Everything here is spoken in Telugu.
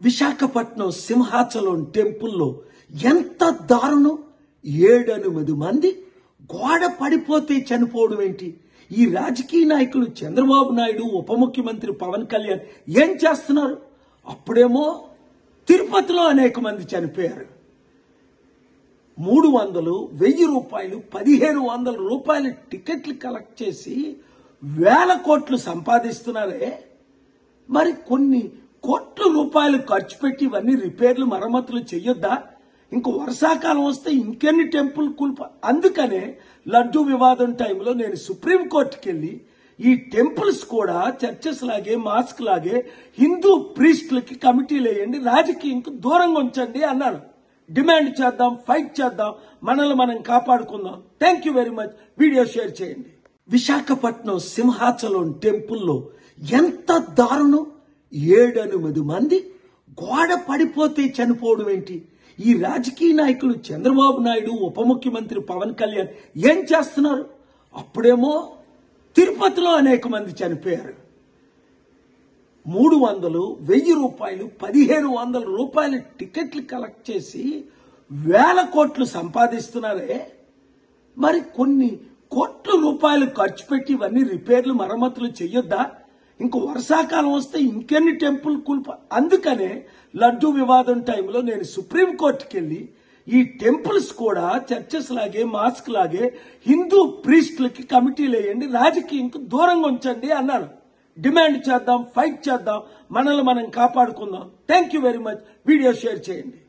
విశాఖపట్నం సింహాచలం టెంపుల్లో ఎంత దారుణం! 7-8 మంది గోడ పడిపోతే చనిపోవడం ఏంటి? ఈ రాజకీయ నాయకులు చంద్రబాబు నాయుడు, ఉప ముఖ్యమంత్రి పవన్ కళ్యాణ్ ఏం చేస్తున్నారు? అప్పుడేమో తిరుపతిలో అనేక మంది చనిపోయారు. 300, 1000 రూపాయలు, 1500 రూపాయల టికెట్లు కలెక్ట్ చేసి వేల కోట్లు సంపాదిస్తున్నారే. మరి కొన్ని కోట్ల రూపాయలు ఖర్చు పెట్టి ఇవన్నీ రిపేర్లు, మరమ్మతులు చెయ్యొద్దా? ఇంక వర్షాకాలం వస్తే ఇంకెన్ని టెంపుల్ అందుకనే లడ్డూ వివాదం టైంలో నేను సుప్రీంకోర్టుకి వెళ్ళి ఈ టెంపుల్స్ కూడా చర్చెస్ లాగే, మాస్క్ లాగే హిందూ ప్రీస్టులకి కమిటీలు వేయండి, రాజకీయంకు దూరంగా ఉంచండి అన్నాను. డిమాండ్ చేద్దాం, ఫైట్ చేద్దాం, మనల్ని మనం కాపాడుకుందాం. Thank you very much. Video share చేయండి. విశాఖపట్నం సింహాచలం టెంపుల్లో ఎంత దారుణం! 7-8 మంది గోడ పడిపోతే చనిపోవడం ఏంటి? ఈ రాజకీయ నాయకులు చంద్రబాబు నాయుడు, ఉప ముఖ్యమంత్రి పవన్ కళ్యాణ్ ఏం చేస్తున్నారు? అప్పుడేమో తిరుపతిలో అనేక మంది చనిపోయారు. 300, 1000 రూపాయలు, 1500 రూపాయల టికెట్లు కలెక్ట్ చేసి వేల కోట్లు సంపాదిస్తున్నారే. మరి కొన్ని కోట్ల రూపాయలు ఖర్చు పెట్టి ఇవన్నీ రిపేర్లు, మరమ్మతులు చెయ్యొద్దా? ఇంక వర్షాకాలం వస్తే ఇంకెన్ని టెంపుల్ అందుకనే లడ్డూ వివాదం టైంలో నేను సుప్రీంకోర్టుకి వెళ్ళి ఈ టెంపుల్స్ కూడా చర్చెస్ లాగే, మాస్క్ లాగే హిందూ ప్రీస్టులకి కమిటీలు వేయండి, రాజకీయంకు దూరంగా ఉంచండి అన్నాను. డిమాండ్ చేద్దాం, ఫైట్ చేద్దాం, మనల్ని మనం కాపాడుకుందాం. Thank you very much. Video share చేయండి.